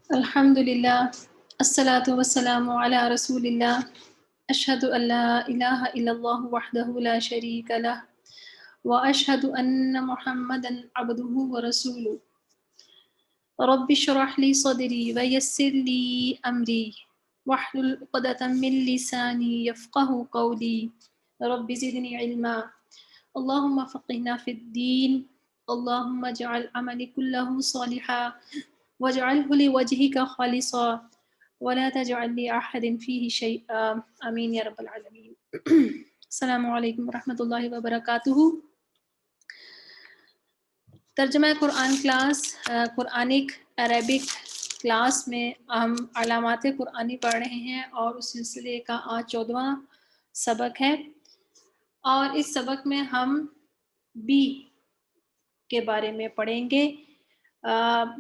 الحمدللہ الصلاۃ والسلام علی رسول اللہ اشہد ان لا الہ الا اللہ وحدہ لا شریک لہ واشہد ان محمدا عبدہ ورسولہ رب اشرح لی صدری ویسر لی امری واحلل عقدۃ من لسانی یفقہوا قولی رب زدنی علما اللہم فقہنا فی الدین اللہم اجعل عملی کلہ صالحا واجعله لوجهك خالصا ولا تجعل لأحد فيه شيئا آمین یا رب العالمین۔ السلام علیکم ورحمۃ اللہ وبرکاتہ۔ ترجمہ قرآن کلاس، قرآنک عربک کلاس میں ہم علامات قرآنی پڑھ رہے ہیں اور اس سلسلے کا آج 14واں سبق ہے، اور اس سبق میں ہم بی کے بارے میں پڑھیں گے۔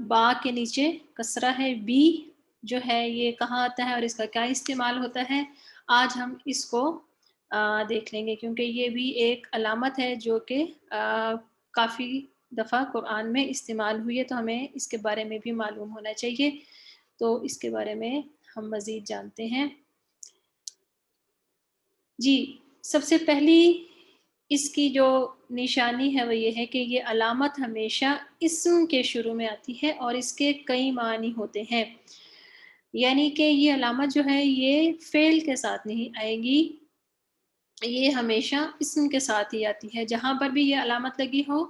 با کے نیچے کسرہ ہے، بی جو ہے یہ کہاں آتا ہے اور اس کا کیا استعمال ہوتا ہے، آج ہم اس کو دیکھ لیں گے، کیونکہ یہ بھی ایک علامت ہے جو کہ کافی دفعہ قرآن میں استعمال ہوئی ہے، تو ہمیں اس کے بارے میں بھی معلوم ہونا چاہیے۔ تو اس کے بارے میں ہم مزید جانتے ہیں۔ جی، سب سے پہلی اس کی جو نشانی ہے وہ یہ ہے کہ یہ علامت ہمیشہ اسم کے شروع میں آتی ہے اور اس کے کئی معنی ہوتے ہیں، یعنی کہ یہ علامت جو ہے یہ فعل کے ساتھ نہیں آئے گی، یہ ہمیشہ اسم کے ساتھ ہی آتی ہے۔ جہاں پر بھی یہ علامت لگی ہو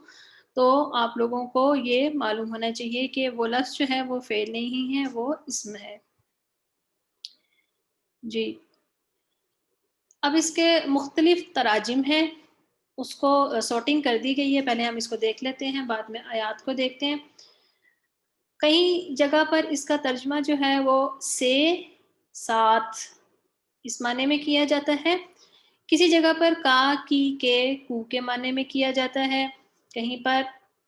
تو آپ لوگوں کو یہ معلوم ہونا چاہیے کہ وہ لفظ جو ہے وہ فعل نہیں ہے، وہ اسم ہے۔ جی، اب اس کے مختلف تراجم ہیں، اس کو سارٹنگ کر دی گئی ہے، پہلے ہم اس کو دیکھ لیتے ہیں، بعد میں آیات کو دیکھتے ہیں۔ کئی جگہ پر اس کا ترجمہ جو ہے وہ سے، ساتھ اس معنی میں کیا جاتا ہے، کسی جگہ پر کا، کی، کے، کو کے معنی میں کیا جاتا ہے، کہیں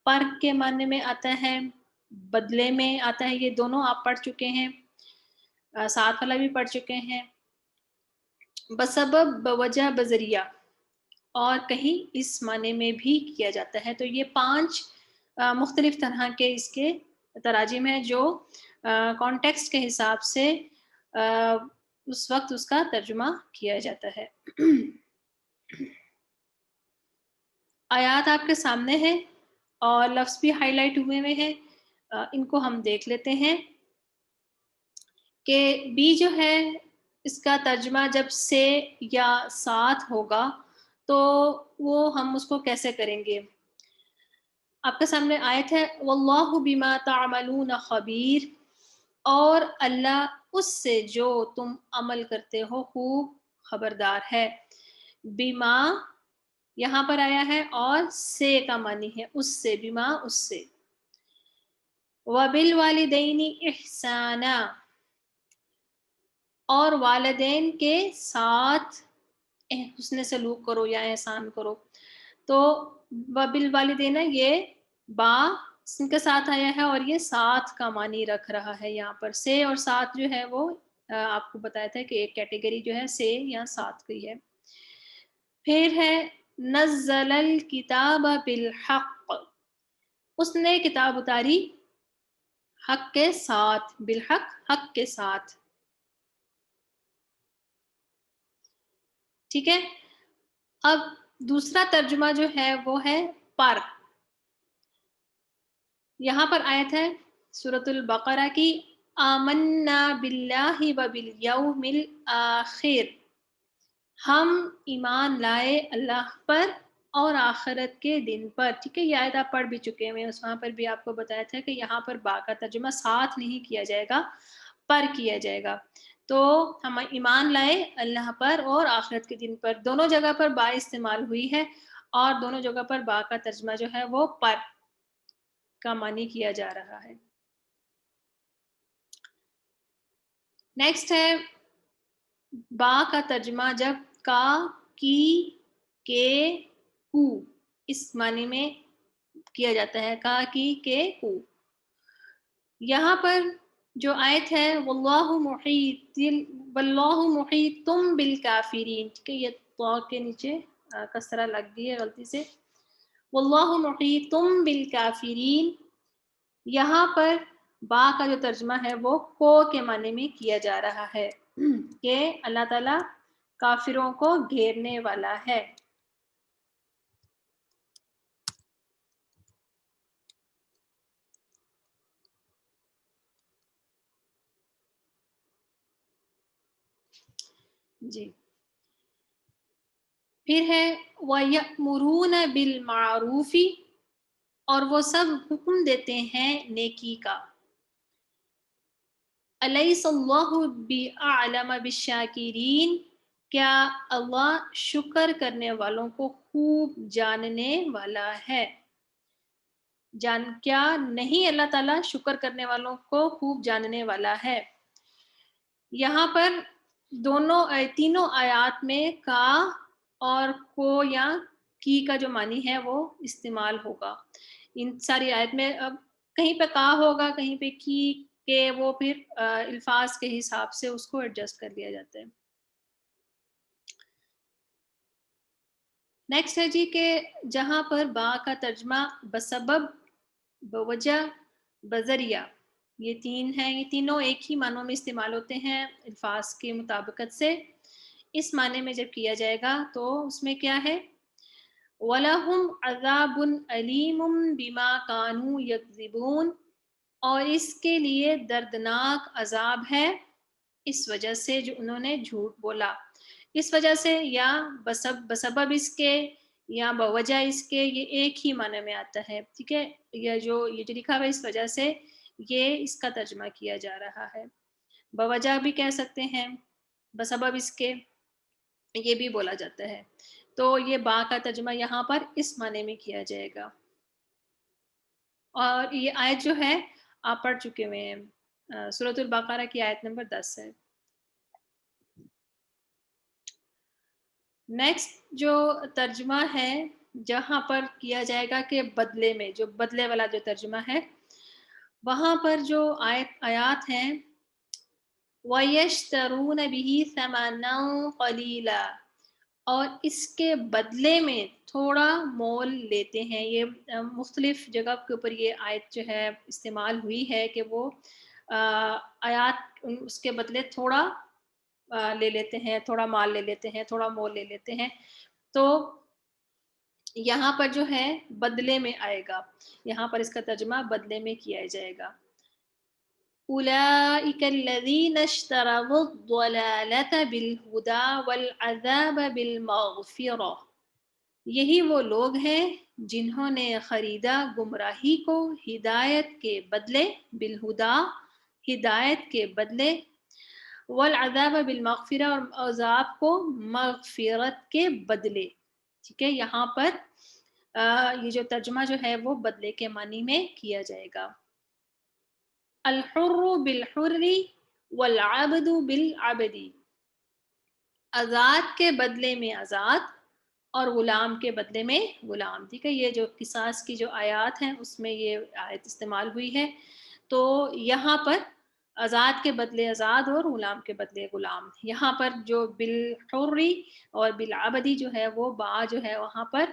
پر کے معنی میں آتا ہے، بدلے میں آتا ہے، یہ دونوں آپ پڑھ چکے ہیں، ساتھ والا بھی پڑھ چکے ہیں، بسبب، بوجہ، بذریعہ، اور کہیں اس معنی میں بھی کیا جاتا ہے۔ تو یہ 5 مختلف طرح کے اس کے تراجم ہیں جو کانٹیکسٹ کے حساب سے اس وقت اس کا ترجمہ کیا جاتا ہے۔ آیات آپ کے سامنے ہیں اور لفظ بھی ہائی لائٹ ہوئے ہوئے ہیں، ان کو ہم دیکھ لیتے ہیں کہ بی جو ہے اس کا ترجمہ جب سے یا ساتھ ہوگا تو وہ ہم اس کو کیسے کریں گے۔ آپ کے سامنے آیت ہے واللہ بما تعملون خبیر، اور اللہ اس سے جو تم عمل کرتے ہو خوب خبردار ہے۔ بما یہاں پر آیا ہے اور سے کا معنی ہے اس سے، بما اس سے۔ وبالوالدین احسانا، اور والدین کے ساتھ حسن سلوک کرو یا احسان کرو۔ تو وبالوالدین یہ با ان کے ساتھ آیا ہے اور یہ ساتھ کا معنی رکھ رہا ہے، یہاں پر سے اور ساتھ جو ہے وہ آپ کو بتایا تھا کہ ایک کیٹیگری جو ہے سے یا ساتھ کی ہے۔ پھر ہے نزل الکتاب بالحق، اس نے کتاب اتاری حق کے ساتھ، بالحق حق کے ساتھ، ٹھیک ہے۔ اب دوسرا ترجمہ جو ہے وہ ہے پر۔ یہاں پر آیت ہے سورۃ البقرہ کی آمنا باللہ وبالیوم الآخر، ہم ایمان لائے اللہ پر اور آخرت کے دن پر، ٹھیک ہے۔ یہ آیت آپ پڑھ بھی چکے ہیں، اس وہاں پر بھی آپ کو بتایا تھا کہ یہاں پر با کا ترجمہ ساتھ نہیں کیا جائے گا، پر کیا جائے گا۔ تو ہم ایمان لائے اللہ پر اور آخرت کے دن پر، دونوں جگہ پر با استعمال ہوئی ہے اور دونوں جگہ پر با کا ترجمہ جو ہے وہ پر کا معنی کیا جا رہا ہے۔ نیکسٹ ہے با کا ترجمہ جب کا، کی، کے، کو اس معنی میں کیا جاتا ہے، کا، کی، کے، کو۔ یہاں پر جو آیت ہے واللہ محیط بالکافرین، ٹھیک ہے، یہ تو کے نیچے کسرہ لگ گئی ہے غلطی سے، واللہ محیط بالکافرین، یہاں پر با کا جو ترجمہ ہے وہ کو کے معنی میں کیا جا رہا ہے کہ اللہ تعالیٰ کافروں کو گھیرنے والا ہے. جی پھر ہے وَيَأْمُرُونَ بِالْمَعْرُوفِ، اور وہ سب حکم دیتے ہیں نیکی کا. أَلَيْسَ اللَّهُ بِأَعْلَمَ بِالشَّاكِرِينَ، کیا اللہ شکر کرنے والوں کو خوب جاننے والا ہے. کیا نہیں اللہ تعالیٰ شکر کرنے والوں کو خوب جاننے والا ہے. یہاں پر تینوں آیات میں کا اور کو یا کی کا جو معنی ہے وہ استعمال ہوگا. ان ساری آیت میں اب کہیں پہ کا ہوگا، کہیں پہ کی کہ وہ پھر الفاظ کے حساب سے اس کو ایڈجسٹ کر لیا جاتا ہے. نیکسٹ ہے جی کہ جہاں پر با کا ترجمہ بسبب، بوجہ، بذریعہ، یہ تین ہیں، یہ تینوں ایک ہی معنوں میں استعمال ہوتے ہیں الفاظ کی مطابقت سے. اس معنی میں جب کیا جائے گا تو اس میں کیا ہے، وَلَهُمْ عَذَابٌ أَلِيمٌ بِمَا كَانُوا يَكْذِبُونَ، اور اس کے لیے دردناک عذاب ہے اس وجہ سے جو انہوں نے جھوٹ بولا. اس وجہ سے یا بسبب اس کے یا بوجہ اس کے، یہ ایک ہی معنی میں آتا ہے. ٹھیک ہے، یہ جو لکھا ہوا اس وجہ سے یہ اس کا ترجمہ کیا جا رہا ہے. بوجہ بھی کہہ سکتے ہیں، بسبب اس کے یہ بھی بولا جاتا ہے. تو یہ با کا ترجمہ یہاں پر اس معنی میں کیا جائے گا. اور یہ آیت جو ہے آپ پڑھ چکے ہوئے ہیں، سورۃ البقرہ کی آیت نمبر 10 ہے. نیکسٹ جو ترجمہ ہے جہاں پر کیا جائے گا کہ بدلے میں، جو بدلے والا جو ترجمہ ہے، وہاں پر جو آیات ہیں وَيَشْتَرُونَ بِهِ ثَمَنًا قَلِيلًا، اور اس کے بدلے میں تھوڑا مول لیتے ہیں. یہ مختلف جگہ کے اوپر یہ آیت جو ہے استعمال ہوئی ہے کہ وہ آیات اس کے بدلے تھوڑا لے لیتے ہیں، تھوڑا مال لے لیتے ہیں، تھوڑا مول لے لیتے ہیں. تو یہاں پر جو ہے بدلے میں آئے گا، یہاں پر اس کا ترجمہ بدلے میں کیا جائے گا. أولئك الذين اشتروا الضلالة بالهدى والعذاب بالمغفرة، یہی وہ لوگ ہیں جنہوں نے خریدا گمراہی کو ہدایت کے بدلے، بالہدا ہدایت کے بدلے، والعذاب بالمغفرہ اور عذاب کو مغفرت کے بدلے. ٹھیک ہے، یہاں پر یہ جو ترجمہ جو ہے وہ بدلے کے معنی میں کیا جائے گا. الحر بالحر والعبد بالعبد، آزاد کے بدلے میں آزاد اور غلام کے بدلے میں غلام. ٹھیک ہے، یہ جو قصاص کی جو آیات ہیں اس میں یہ آیت استعمال ہوئی ہے. تو یہاں پر آزاد کے بدلے آزاد اور غلام کے بدلے غلام. یہاں پر جو بالحری اور بالعبدی جو ہے وہ با جو ہے وہاں پر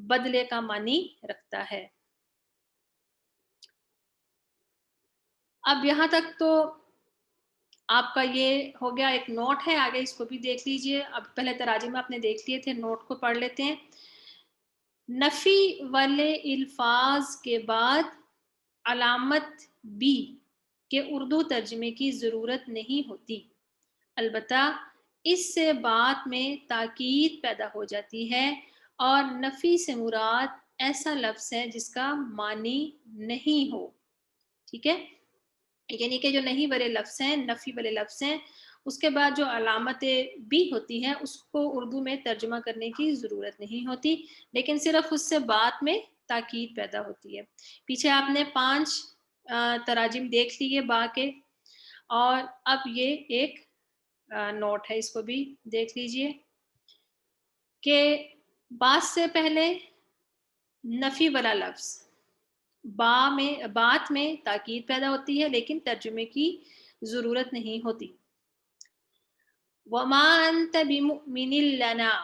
بدلے کا معنی رکھتا ہے. اب یہاں تک تو آپ کا یہ ہو گیا، ایک نوٹ ہے آگے اس کو بھی دیکھ لیجئے. اب پہلے تراجم آپ نے دیکھ لیے تھے، نوٹ کو پڑھ لیتے ہیں. نفی والے الفاظ کے بعد علامت بی کے اردو ترجمے کی ضرورت نہیں ہوتی، البتہ اس سے بات میں تاکید پیدا ہو جاتی ہے، اور نفی سے مراد ایسا لفظ ہے جس کا معنی نہیں ہو. ٹھیک ہے، یعنی کہ جو نہیں والے لفظ ہیں، نفی والے لفظ ہیں، اس کے بعد جو علامت بھی ہوتی ہے اس کو اردو میں ترجمہ کرنے کی ضرورت نہیں ہوتی، لیکن صرف اس سے بات میں تاکید پیدا ہوتی ہے. پیچھے آپ نے 5 تراجم دیکھ لیے با کے، اور اب یہ ایک نوٹ ہے، اس کو بھی دیکھ لیجئے کہ بات سے پہلے نفی والا لفظ بات میں تاکید پیدا ہوتی ہے لیکن ترجمے کی ضرورت نہیں ہوتی. وَمَا أَنْتَ بِمُؤْمِنٍ لَنَا،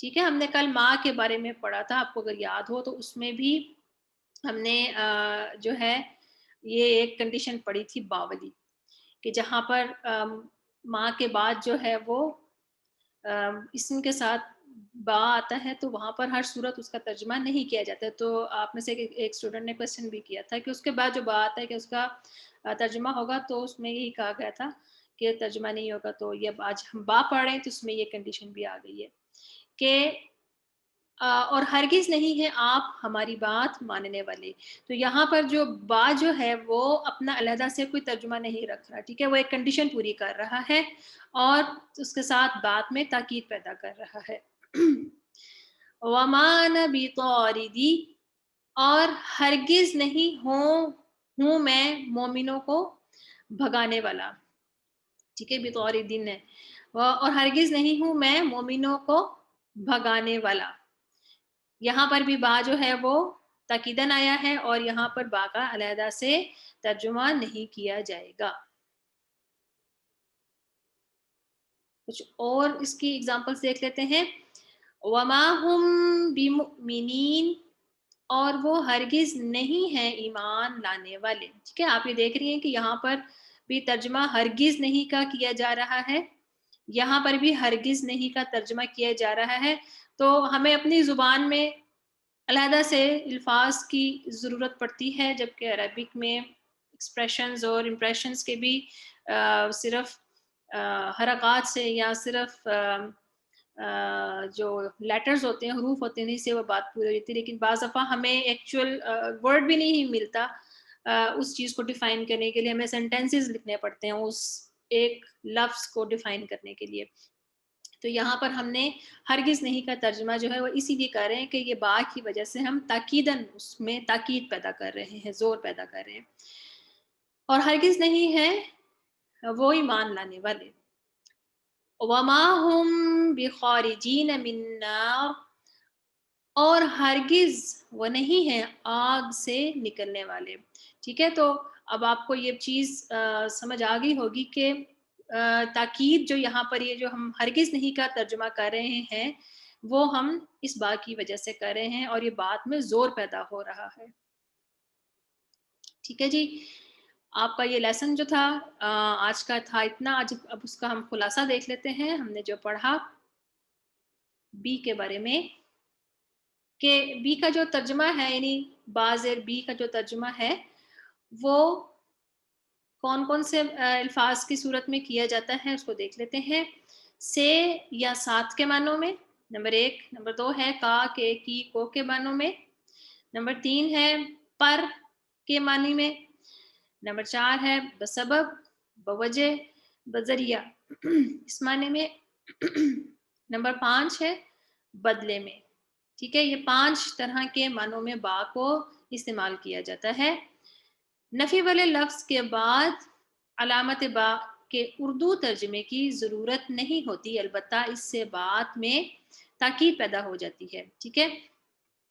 ٹھیک ہے، ہم نے کل ماں کے بارے میں پڑھا تھا، آپ کو اگر یاد ہو تو اس میں بھی ہم نے جو ہے یہ ایک کنڈیشن پڑی تھی با والی، کہ جہاں پر ماں کے بعد جو ہے وہ اسم کے ساتھ با آتا ہے تو وہاں پر ہر صورت اس کا ترجمہ نہیں کیا جاتا. تو آپ میں سے ایک اسٹوڈنٹ نے کوشچن بھی کیا تھا کہ اس کے بعد جو با آتا ہے کہ اس کا ترجمہ ہوگا، تو اس میں یہی کہا گیا تھا کہ ترجمہ نہیں ہوگا. تو یہ آج ہم با پڑھ رہے ہیں تو اس میں یہ کنڈیشن بھی آ گئی ہے کہ اور ہرگز نہیں ہے آپ ہماری بات ماننے والے. تو یہاں پر جو با جو ہے وہ اپنا علیحدہ سے کوئی ترجمہ نہیں رکھ رہا، ٹھیک ہے، وہ ایک کنڈیشن پوری کر رہا ہے اور اس کے ساتھ بات میں تاکید پیدا کر رہا ہے. وَمَا أَنَا بِطَارِدِ، اور ہرگز نہیں ہوں میں مومنوں کو بھگانے والا، ٹھیک ہے، بِطَارِدٍ ہے، اور ہرگز نہیں ہوں میں مومنوں کو بھگانے والا. یہاں پر بھی با جو ہے وہ تاکیدن آیا ہے اور یہاں پر با کا علیحدہ سے ترجمہ نہیں کیا جائے گا. کچھ اور اس کی ایگزامپلس دیکھ لیتے ہیں. وَمَا هُمْ بِمُؤْمِنِينَ، اور وہ ہرگز نہیں ہیں ایمان لانے والے. ٹھیک ہے، آپ یہ دیکھ رہی ہیں کہ یہاں پر بھی ترجمہ ہرگز نہیں کا کیا جا رہا ہے، یہاں پر بھی ہرگز نہیں کا ترجمہ کیا جا رہا ہے. تو ہمیں اپنی زبان میں علیحدہ سے الفاظ کی ضرورت پڑتی ہے، جبکہ عربک میں ایکسپریشنز اور امپریشنز کے بھی صرف حرکات سے یا صرف جو لیٹرز ہوتے ہیں، حروف ہوتے ہیں، نہیں سے وہ بات پوری ہو جاتی ہے. لیکن بعض دفعہ ہمیں ایکچوئل ورڈ بھی نہیں ملتا اس چیز کو ڈیفائن کرنے کے لیے، ہمیں سینٹینسز لکھنے پڑتے ہیں اس ایک لفظ کو ڈیفائن کرنے کے لیے. تو یہاں پر ہم نے ہرگز نہیں کا ترجمہ جو ہے وہ اسی لیے کر رہے ہیں کہ یہ با کی وجہ سے ہم تاکیدن اس میں تاکید پیدا کر رہے ہیں، زور پیدا کر رہے ہیں. اور ہرگز نہیں ہے وہ ایمان لانے والے. وَمَا هُمْ بِخَارِجِينَ مِن نَّارٍ، اور ہرگز وہ نہیں ہیں آگ سے نکلنے والے. ٹھیک ہے، تو اب آپ کو یہ چیز سمجھ آ گئی ہوگی کہ تاکید جو یہاں پر یہ جو ہم ہرگز نہیں کا ترجمہ کر رہے ہیں وہ ہم اس با کی وجہ سے کر رہے ہیں اور یہ بات میں زور پیدا ہو رہا ہے. ٹھیک ہے جی، آپ کا یہ لیسن جو تھا آج کا تھا اتنا. آج اب اس کا ہم خلاصہ دیکھ لیتے ہیں. ہم نے جو پڑھا بی کے بارے میں کہ بی کا جو ترجمہ ہے، یعنی بازر بی کا جو ترجمہ ہے وہ کون کون سے الفاظ کی صورت میں کیا جاتا ہے اس کو دیکھ لیتے ہیں. سے یا ساتھ کے معنوں میں، نمبر 1. نمبر 2 ہے کا، کے، کی، کو کے معنوں میں. نمبر 3 ہے پر کے معنی میں. نمبر 4 ہے بسبب، بوجہ، بذریعہ اس معنی میں. نمبر 5 ہے بدلے میں. ٹھیک ہے، یہ 5 طرح کے معنوں میں با کو استعمال کیا جاتا ہے. نفی والے لفظ کے بعد علامت با کے اردو ترجمے کی ضرورت نہیں ہوتی، البتہ اس سے بات میں تاکید پیدا ہو جاتی ہے. ٹھیک ہے،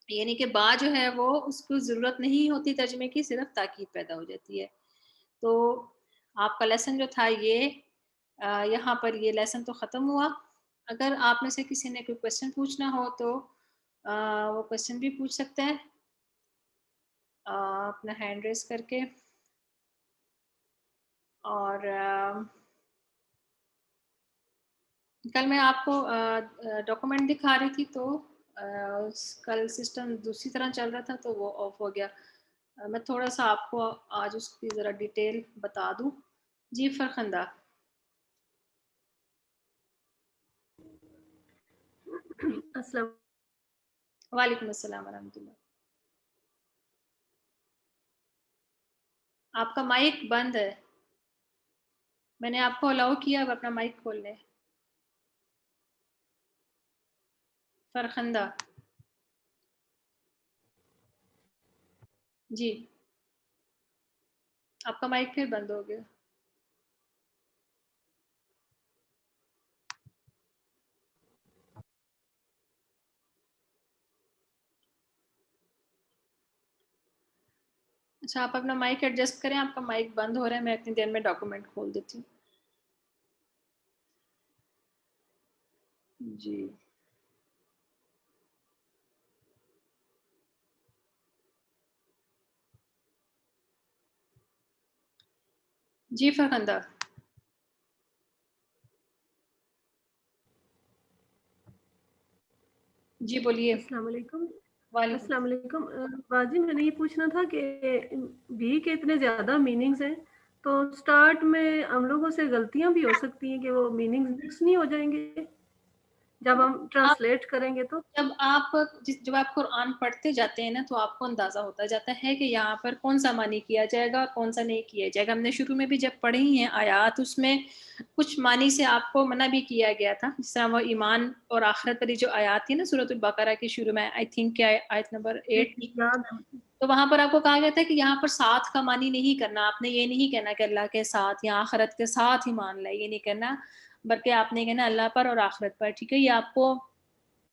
یعنی کہ با جو ہے وہ اس کو ضرورت نہیں ہوتی ترجمے کی، صرف تاکید پیدا ہو جاتی ہے. تو آپ کا لیسن جو تھا یہ یہاں پر یہ لیسن تو ختم ہوا. اگر آپ میں سے کسی نے کوئی کوشچن پوچھنا ہو تو وہ کوشچن بھی پوچھ سکتے ہیں اپنا ہینڈ ریز کر کے. اور کل میں آپ کو ڈاکومنٹ دکھا رہی تھی تو کل سسٹم دوسری طرح چل رہا تھا تو وہ آف ہو گیا. میں تھوڑا سا آپ کو آج اس کی ذرا ڈیٹیل بتا دوں. جی فرخندہ. السلام. وعلیکم السلام ورحمۃ اللہ. آپ کا مائک بند ہے. میں نے آپ کو الاؤ کیا، اب اپنا مائک کھول لیں. فرخندہ جی، آپ کا مائک پھر بند ہو گیا. اچھا، آپ اپنا مائک ایڈجسٹ کریں. آپ کا مائک بند ہو رہا ہے. میں اتنی دیر میں ڈاکومنٹ کھول دیتی ہوں. جی جی فرخندہ جی بولیے. السلام علیکم. وعلیکم. السلام علیکم. باجی میں نے یہ پوچھنا تھا کہ بھی کے اتنے زیادہ میننگز ہیں تو سٹارٹ میں ہم لوگوں سے غلطیاں بھی ہو سکتی ہیں کہ وہ میننگز مکس نہیں ہو جائیں گے جب ہم آپ ٹرانسلیٹ کریں گے تو. جب آپ قرآن پڑھتے جاتے ہیں نا تو آپ کو اندازہ ہوتا جاتا ہے کہ یہاں پر کون سا معنی کیا جائے گا کون سا نہیں کیا جائے گا. ہم نے شروع میں بھی جب پڑھی ہیں آیات اس میں کچھ معنی سے آپ کو منع بھی کیا گیا تھا, جس طرح وہ ایمان اور آخرت والی جو آیات تھی نا سورۃ البقرہ کی شروع میں, آئی تھنک کیا آیت نمبر 8 تھی, یاد ہے مجھے. تو وہاں پر آپ کو کہا گیا تھا کہ یہاں پر ساتھ کا معنی نہیں کرنا, آپ نے یہ نہیں کہنا کہ اللہ کے ساتھ یا آخرت کے ساتھ ہی مان لے, یہ نہیں کرنا, بلکہ آپ نے کہنا اللہ پر اور آخرت پر. ٹھیک ہے, یہ آپ کو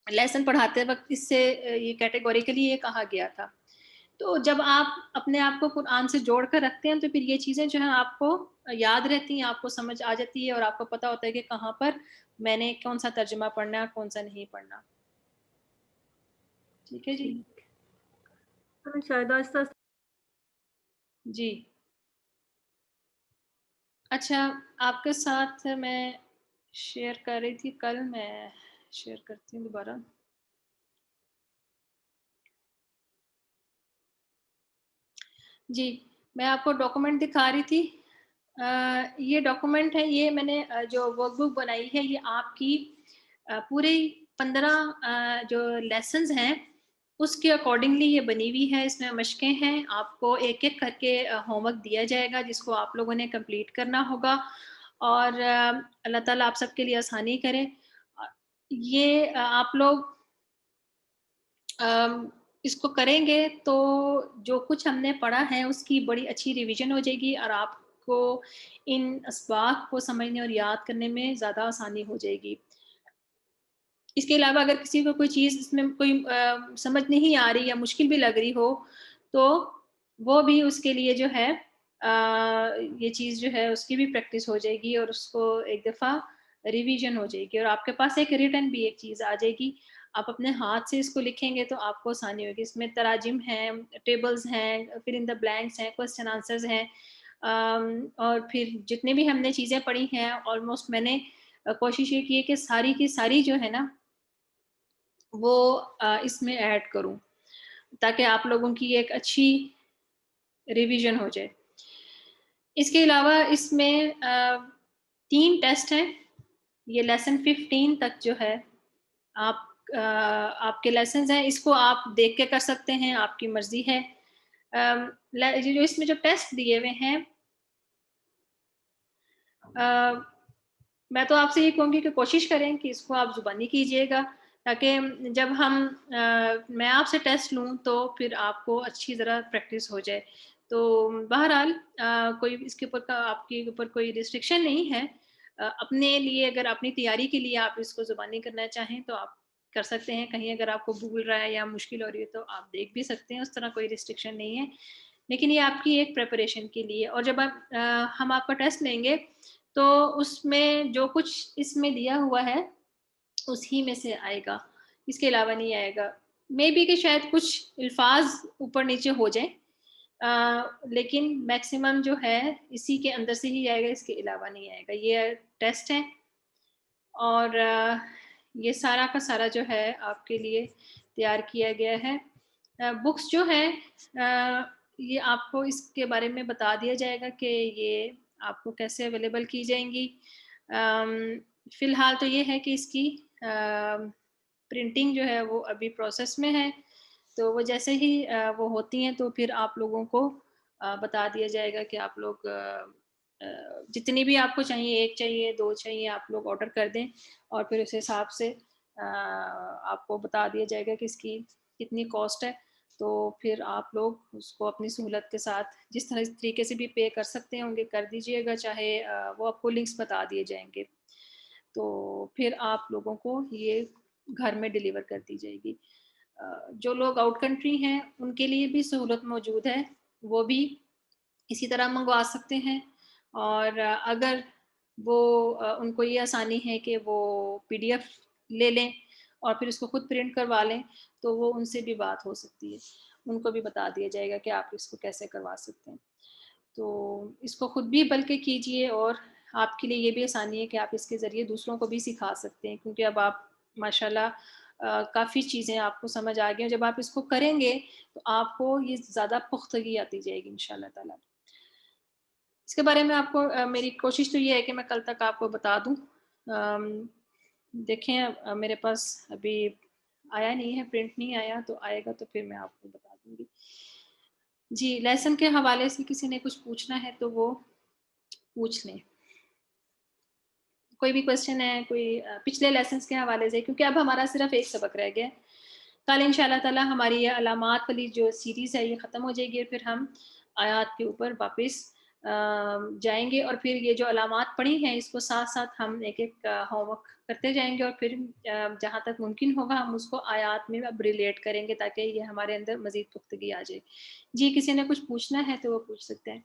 لیسن پڑھاتے وقت اس سے یہ کیٹیگوریکلی یہ کہا گیا تھا. تو جب آپ اپنے آپ کو قرآن سے جوڑ کر رکھتے ہیں تو پھر یہ چیزیں جو ہیں آپ کو یاد رہتی ہیں, آپ کو سمجھ آ جاتی ہے اور آپ کو پتہ ہوتا ہے کہ کہاں پر میں نے کون سا ترجمہ پڑھنا ہے کون سا نہیں پڑھنا. ٹھیک ہے جی. ٹھیک. شاید آہستہ آہستہ. جی اچھا, آپ کے ساتھ میں شیئر کر رہی تھی کل, میں شیئر کرتی ہوں دوبارہ. جی میں آپ کو ڈاکومنٹ دکھا رہی تھی. یہ ڈاکومنٹ ہے, یہ میں نے جو ورک بک بنائی ہے یہ آپ کی پورے 15 جو لیسنز ہیں اس کے اکارڈنگلی یہ بنی ہوئی ہے. اس میں مشقیں ہیں, آپ کو ایک ایک کر کے ہوم ورک دیا جائے گا جس کو آپ لوگوں نے کمپلیٹ کرنا ہوگا, اور اللہ تعالیٰ آپ سب کے لیے آسانی کرے. یہ آپ لوگ اس کو کریں گے تو جو کچھ ہم نے پڑھا ہے اس کی بڑی اچھی ریویژن ہو جائے گی اور آپ کو ان اسباق کو سمجھنے اور یاد کرنے میں زیادہ آسانی ہو جائے گی. اس کے علاوہ اگر کسی کو کوئی چیز اس میں کوئی سمجھ نہیں آ رہی یا مشکل بھی لگ رہی ہو تو وہ بھی اس کے لیے جو ہے یہ چیز جو ہے اس کی بھی پریکٹس ہو جائے گی اور اس کو ایک دفعہ ریویژن ہو جائے گی, اور آپ کے پاس ایک ریٹن بھی ایک چیز آ جائے گی. آپ اپنے ہاتھ سے اس کو لکھیں گے تو آپ کو آسانی ہوگی. اس میں تراجم ہیں, ٹیبلز ہیں, پھر ان دا بلینکس ہیں, کوسچن آنسرز ہیں, اور پھر جتنے بھی ہم نے چیزیں پڑھی ہیں آلموسٹ میں نے کوشش یہ کی ہے کہ ساری کی ساری جو ہے نا وہ اس میں ایڈ کروں تاکہ آپ لوگوں کی ایک اچھی ریویژن ہو جائے. اس کے علاوہ اس میں 3 ٹیسٹ ہیں. یہ لیسن 15 تک جو ہے آپ کے لیسنز ہیں, اس کو آپ دیکھ کے کر سکتے ہیں, آپ کی مرضی ہے. جو اس میں جو ٹیسٹ دیے ہوئے ہیں میں تو آپ سے یہ کہوں گی کہ کوشش کریں کہ اس کو آپ زبانی کیجئے گا تاکہ جب میں آپ سے ٹیسٹ لوں تو پھر آپ کو اچھی طرح پریکٹس ہو جائے. تو بہرحال کوئی اس کے اوپر آپ کے اوپر کوئی ریسٹرکشن نہیں ہے. اپنے لیے اگر اپنی تیاری کے لیے آپ اس کو زبانی کرنا چاہیں تو آپ کر سکتے ہیں. کہیں اگر آپ کو بھول رہا ہے یا مشکل ہو رہی ہے تو آپ دیکھ بھی سکتے ہیں, اس طرح کوئی ریسٹرکشن نہیں ہے, لیکن یہ آپ کی ایک پریپریشن کے لیے. اور جب ہم آپ کا ٹیسٹ لیں گے تو اس میں جو کچھ اس میں دیا ہوا ہے اسی میں سے آئے گا, اس کے علاوہ نہیں آئے گا. مے بی کہ شاید کچھ الفاظ اوپر نیچے ہو جائیں, لیکن میکسیمم جو ہے اسی کے اندر سے ہی آئے گا, اس کے علاوہ نہیں آئے گا. یہ ٹیسٹ ہے اور یہ سارا کا سارا جو ہے آپ کے لیے تیار کیا گیا ہے. بکس جو ہے یہ آپ کو اس کے بارے میں بتا دیا جائے گا کہ یہ آپ کو کیسے اویلیبل کی جائیں گی. فی الحال تو یہ ہے کہ اس کی پرنٹنگ جو ہے وہ ابھی پروسیس میں ہے, تو وہ جیسے ہی وہ ہوتی ہیں تو پھر آپ لوگوں کو بتا دیا جائے گا کہ آپ لوگ جتنی بھی آپ کو چاہیے, 1 چاہیے 2 چاہیے, آپ لوگ آرڈر کر دیں اور پھر اس حساب سے آپ کو بتا دیا جائے گا کہ اس کی کتنی کاسٹ ہے. تو پھر آپ لوگ اس کو اپنی سہولت کے ساتھ جس طریقے سے بھی پے کر سکتے ہوں گے کر دیجئے گا, چاہے وہ آپ کو لنکس بتا دیے جائیں گے تو پھر آپ لوگوں کو یہ گھر میں ڈیلیور کر دی جائے گی. جو لوگ آؤٹ کنٹری ہیں ان کے لیے بھی سہولت موجود ہے, وہ بھی اسی طرح منگوا سکتے ہیں. اور اگر وہ ان کو یہ آسانی ہے کہ وہ PDF لے لیں اور پھر اس کو خود پرنٹ کروا لیں تو وہ ان سے بھی بات ہو سکتی ہے, ان کو بھی بتا دیا جائے گا کہ آپ اس کو کیسے کروا سکتے ہیں. تو اس کو خود بھی بلکہ کیجئے، اور آپ کے لیے یہ بھی آسانی ہے کہ آپ اس کے ذریعے دوسروں کو بھی سکھا سکتے ہیں، کیونکہ اب آپ ماشاءاللہ کافی چیزیں آپ کو سمجھ آ گئی ہیں، جب آپ اس کو کریں گے تو آپ کو یہ زیادہ پختگی آتی جائے گی انشاءاللہ تعالیٰ۔ اس کے بارے میں آپ کو میری کوشش تو یہ ہے کہ میں کل تک آپ کو بتا دوں۔ دیکھیں میرے پاس ابھی آیا نہیں ہے، پرنٹ نہیں آیا، تو آئے گا تو پھر میں آپ کو بتا دوں گی۔ جی، لیسن کے حوالے سے کسی نے کچھ پوچھنا ہے تو وہ پوچھ لیں۔ کوئی بھی کویسچن ہے، کوئی پچھلے لیسنس کے حوالے سے، کیونکہ اب ہمارا صرف ایک سبق رہ گیا ہے۔ کل انشاءاللہ تعالیٰ ہماری یہ علامات والی جو سیریز ہے یہ ختم ہو جائے گی، اور پھر ہم آیات کے اوپر واپس جائیں گے، اور پھر یہ جو علامات پڑھی ہیں اس کو ساتھ ساتھ ہم ایک ایک ہوم ورک کرتے جائیں گے، اور پھر جہاں تک ممکن ہوگا ہم اس کو آیات میں اب ریلیٹ کریں گے تاکہ یہ ہمارے اندر مزید پختگی آ جائے۔ جی، کسی نے کچھ پوچھنا ہے تو وہ پوچھ سکتے ہیں،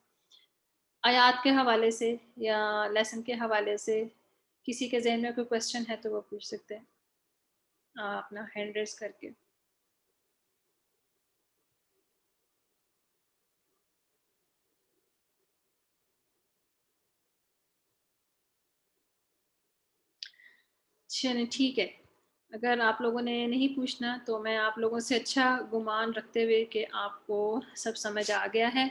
آیات کے حوالے سے یا لیسن کے حوالے سے کسی کے ذہن میں کوئی کویسچن ہے تو وہ پوچھ سکتے ہیں اپنا ہینڈ ریز کر کے۔ چلیں ٹھیک ہے، اگر آپ لوگوں نے نہیں پوچھنا تو میں آپ لوگوں سے اچھا گمان رکھتے ہوئے کہ آپ کو سب سمجھ آ گیا ہے،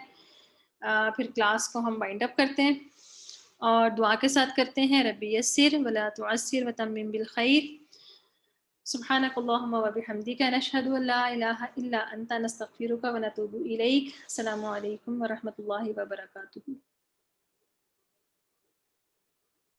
پھر کلاس کو ہم وائنڈ اپ کرتے ہیں اور دعا کے ساتھ کرتے ہیں۔ ربی یسر ولا تعسر وتمم بالخیر، سبحانک اللہم وبحمدک، نشہد ان لا الہ الا انت، نستغفرک ونتوب الیک۔ السلام علیکم ورحمۃ اللہ وبرکاتہ۔